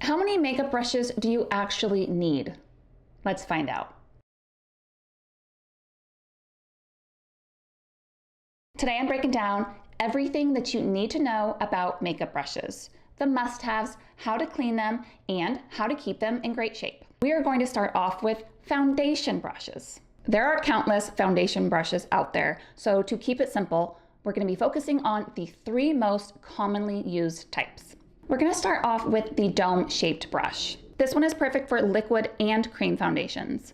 how many makeup brushes do you actually need? Let's find out. Today I'm breaking down everything that you need to know about makeup brushes, the must-haves, how to clean them, and how to keep them in great shape. We are going to start off with foundation brushes. There are countless foundation brushes out there, so to keep it simple, we're going to be focusing on the 3 most commonly used types. We're going to start off with the dome-shaped brush. This one is perfect for liquid and cream foundations.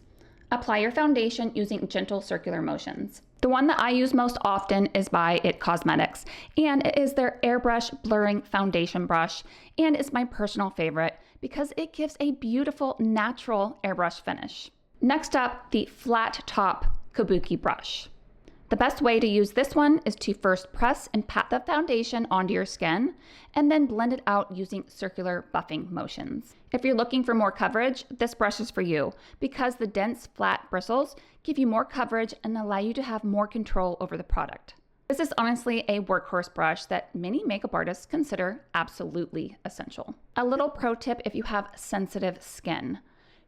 Apply your foundation using gentle circular motions. The one that I use most often is by IT Cosmetics, and it is their airbrush blurring foundation brush, and it's my personal favorite because it gives a beautiful natural airbrush finish. Next up, the flat top kabuki brush. The best way to use this one is to first press and pat the foundation onto your skin and then blend it out using circular buffing motions. If you're looking for more coverage, this brush is for you because the dense flat bristles give you more coverage and allow you to have more control over the product. This is honestly a workhorse brush that many makeup artists consider absolutely essential. A little pro tip if you have sensitive skin.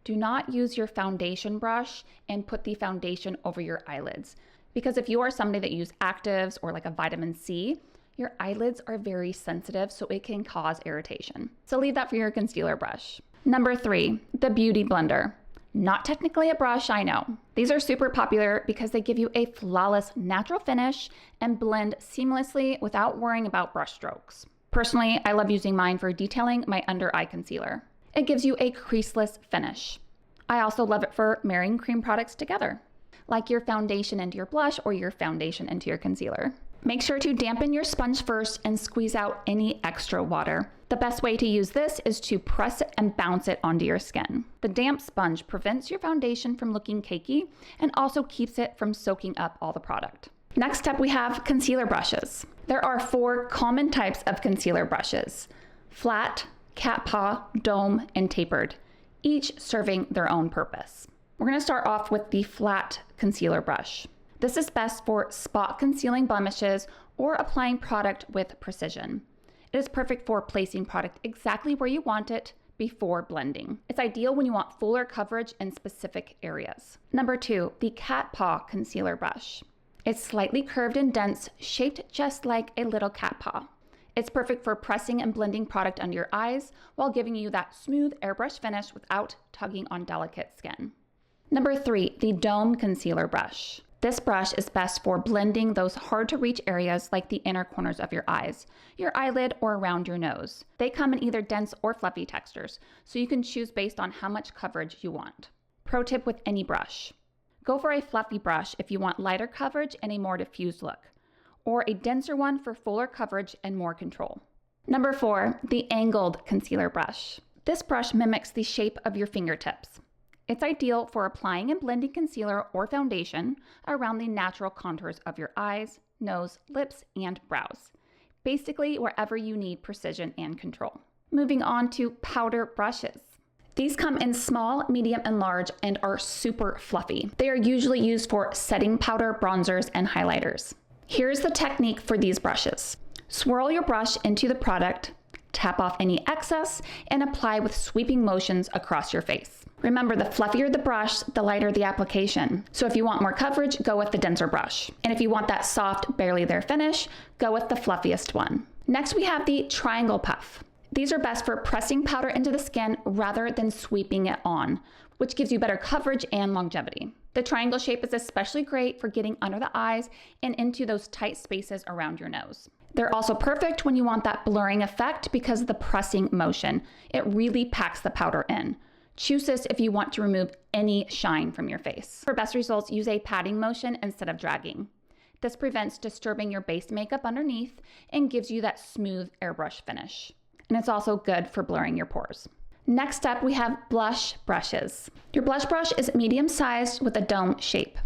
Do not use your foundation brush and put the foundation over your eyelids. Because if you are somebody that uses actives or like a vitamin C, your eyelids are very sensitive, so it can cause irritation. So leave that for your concealer brush. Number 3, the Beauty Blender. Not technically a brush, I know. These are super popular because they give you a flawless natural finish and blend seamlessly without worrying about brush strokes. Personally, I love using mine for detailing my under eye concealer. It gives you a creaseless finish. I also love it for marrying cream products together, like your foundation into your blush or your foundation into your concealer. Make sure to dampen your sponge first and squeeze out any extra water. The best way to use this is to press it and bounce it onto your skin. The damp sponge prevents your foundation from looking cakey and also keeps it from soaking up all the product. Next up, we have concealer brushes. There are 4 common types of concealer brushes: flat, cat paw, dome, and tapered, each serving their own purpose. We're going to start off with the flat concealer brush. This is best for spot concealing blemishes or applying product with precision. It is perfect for placing product exactly where you want it before blending. It's ideal when you want fuller coverage in specific areas. Number 2, the cat paw concealer brush. It's slightly curved and dense, shaped just like a little cat paw. It's perfect for pressing and blending product under your eyes while giving you that smooth airbrush finish without tugging on delicate skin. Number 3, the dome concealer brush. This brush is best for blending those hard to reach areas like the inner corners of your eyes, your eyelid, or around your nose. They come in either dense or fluffy textures, so you can choose based on how much coverage you want. Pro tip with any brush: go for a fluffy brush if you want lighter coverage and a more diffused look, or a denser one for fuller coverage and more control. Number 4, the angled concealer brush. This brush mimics the shape of your fingertips. It's ideal for applying and blending concealer or foundation around the natural contours of your eyes, nose, lips, and brows. Basically, wherever you need precision and control. Moving on to powder brushes. These come in small, medium, and large and are super fluffy. They are usually used for setting powder, bronzers, and highlighters. Here's the technique for these brushes. Swirl your brush into the product, tap off any excess, and apply with sweeping motions across your face. Remember, the fluffier the brush, the lighter the application. So if you want more coverage, go with the denser brush. And if you want that soft, barely there finish, go with the fluffiest one. Next, we have the triangle puff. These are best for pressing powder into the skin rather than sweeping it on, which gives you better coverage and longevity. The triangle shape is especially great for getting under the eyes and into those tight spaces around your nose. They're also perfect when you want that blurring effect because of the pressing motion. It really packs the powder in. Choose this if you want to remove any shine from your face. For best results, use a patting motion instead of dragging. This prevents disturbing your base makeup underneath and gives you that smooth airbrush finish. And it's also good for blurring your pores. Next up, we have blush brushes. Your blush brush is medium-sized with a dome shape.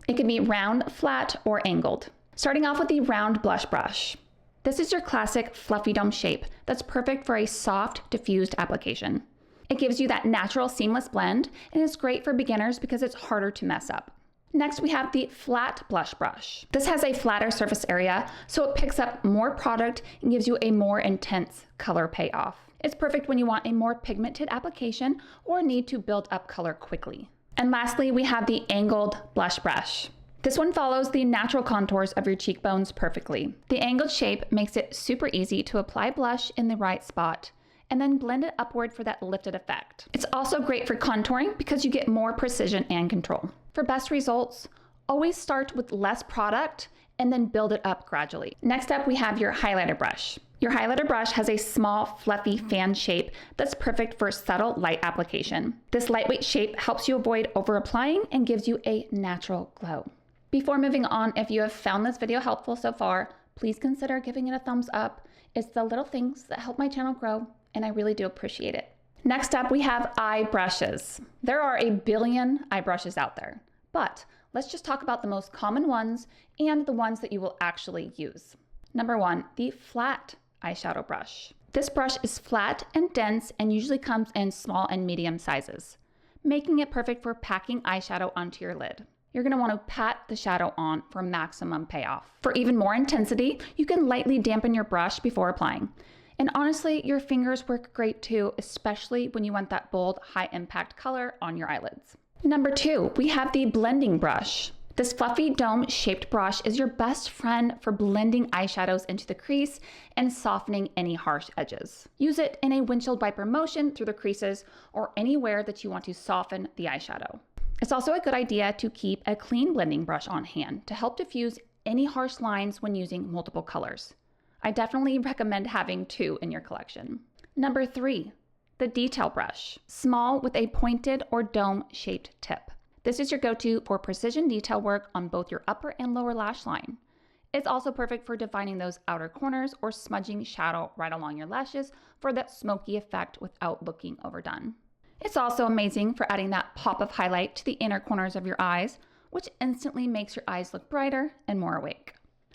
It can be round, flat, or angled. Starting off with the round blush brush. This is your classic fluffy dome shape that's perfect for a soft, diffused application. It gives you that natural, seamless blend, and is great for beginners because it's harder to mess up. Next, we have the flat blush brush. This has a flatter surface area, so it picks up more product and gives you a more intense color payoff. It's perfect when you want a more pigmented application or need to build up color quickly. And lastly, we have the angled blush brush. This one follows the natural contours of your cheekbones perfectly. The angled shape makes it super easy to apply blush in the right spot and then blend it upward for that lifted effect. It's also great for contouring because you get more precision and control. For best results, always start with less product and then build it up gradually. Next up, we have your highlighter brush. Your highlighter brush has a small, fluffy fan shape that's perfect for subtle light application. This lightweight shape helps you avoid over-applying and gives you a natural glow. Before moving on, if you have found this video helpful so far, please consider giving it a thumbs up. It's the little things that help my channel grow, and I really do appreciate it. Next up, we have eye brushes. There are a billion eye brushes out there, but let's just talk about the most common ones and the ones that you will actually use. Number one, the flat eyeshadow brush. This brush is flat and dense and usually comes in small and medium sizes, making it perfect for packing eyeshadow onto your lid. You're going to want to pat the shadow on for maximum payoff. For even more intensity, you can lightly dampen your brush before applying. And honestly, your fingers work great too, especially when you want that bold, high impact color on your eyelids. Number two, we have the blending brush. This fluffy dome-shaped brush is your best friend for blending eyeshadows into the crease and softening any harsh edges. Use it in a windshield wiper motion through the creases or anywhere that you want to soften the eyeshadow. It's also a good idea to keep a clean blending brush on hand to help diffuse any harsh lines when using multiple colors. I definitely recommend having two in your collection. Number three, the detail brush. Small with a pointed or dome-shaped tip. This is your go-to for precision detail work on both your upper and lower lash line. It's also perfect for defining those outer corners or smudging shadow right along your lashes for that smoky effect without looking overdone. It's also amazing for adding that pop of highlight to the inner corners of your eyes, which instantly makes your eyes look brighter and more awake.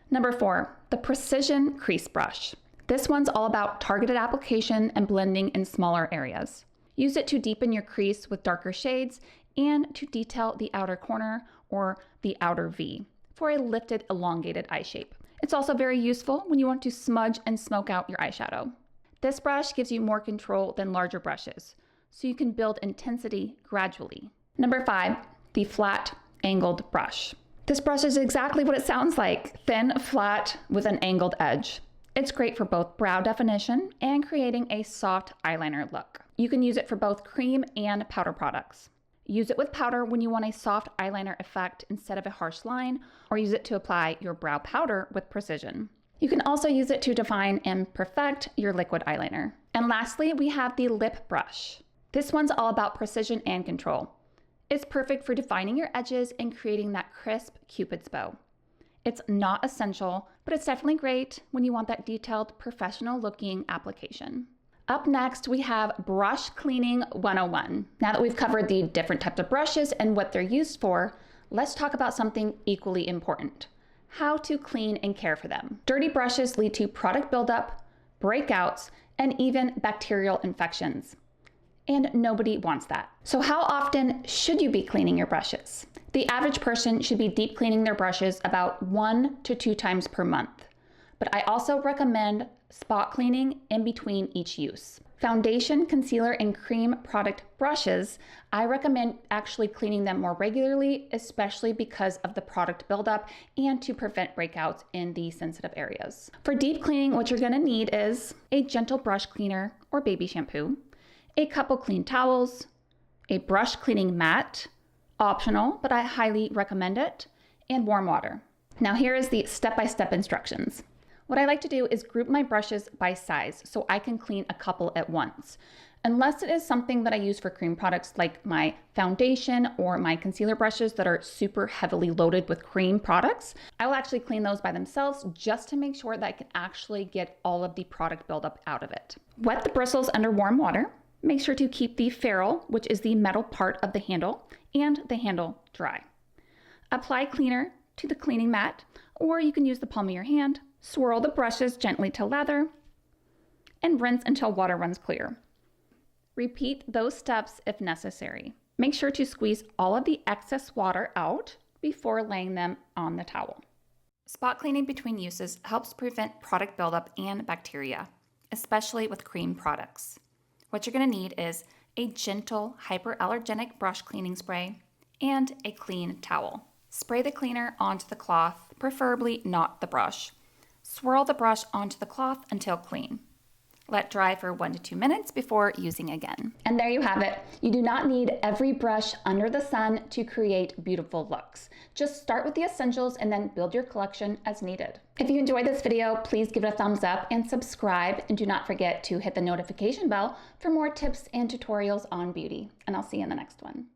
Number four, the precision crease brush. This one's all about targeted application and blending in smaller areas. Use it to deepen your crease with darker shades and to detail the outer corner or the outer V for a lifted, elongated eye shape. It's also very useful when you want to smudge and smoke out your eyeshadow. This brush gives you more control than larger brushes, so you can build intensity gradually. Number five, the flat angled brush. This brush is exactly what it sounds like, thin, flat, with an angled edge. It's great for both brow definition and creating a soft eyeliner look. You can use it for both cream and powder products. Use it with powder when you want a soft eyeliner effect instead of a harsh line, or use it to apply your brow powder with precision. You can also use it to define and perfect your liquid eyeliner. And lastly, we have the lip brush. This one's all about precision and control. It's perfect for defining your edges and creating that crisp Cupid's bow. It's not essential, but it's definitely great when you want that detailed, professional-looking application. Up next, we have Brush Cleaning 101. Now that we've covered the different types of brushes and what they're used for, let's talk about something equally important: how to clean and care for them. Dirty brushes lead to product buildup, breakouts, and even bacterial infections. And nobody wants that. So how often should you be cleaning your brushes? The average person should be deep cleaning their brushes about 1 to 2 times per month. But I also recommend spot cleaning in between each use. Foundation, concealer, and cream product brushes, I recommend actually cleaning them more regularly, especially because of the product buildup and to prevent breakouts in the sensitive areas. For deep cleaning, what you're gonna need is a gentle brush cleaner or baby shampoo, a couple clean towels, a brush cleaning mat, optional, but I highly recommend it, and warm water. Now here is the step-by-step instructions. What I like to do is group my brushes by size so I can clean a couple at once. Unless it is something that I use for cream products like my foundation or my concealer brushes that are super heavily loaded with cream products, I will actually clean those by themselves just to make sure that I can actually get all of the product buildup out of it. Wet the bristles under warm water. Make sure to keep the ferrule, which is the metal part of the handle, and the handle dry. Apply cleaner to the cleaning mat, or you can use the palm of your hand. Swirl the brushes gently to lather, and rinse until water runs clear. Repeat those steps if necessary. Make sure to squeeze all of the excess water out before laying them on the towel. Spot cleaning between uses helps prevent product buildup and bacteria. especially with cream products. What you're going to need is a gentle hyperallergenic brush cleaning spray and a clean towel. Spray the cleaner onto the cloth, preferably not the brush. Swirl the brush onto the cloth until clean. Let dry for 1 to 2 minutes before using again. And there you have it. You do not need every brush under the sun to create beautiful looks. Just start with the essentials and then build your collection as needed. If you enjoyed this video, please give it a thumbs up and subscribe. And do not forget to hit the notification bell for more tips and tutorials on beauty. And I'll see you in the next one.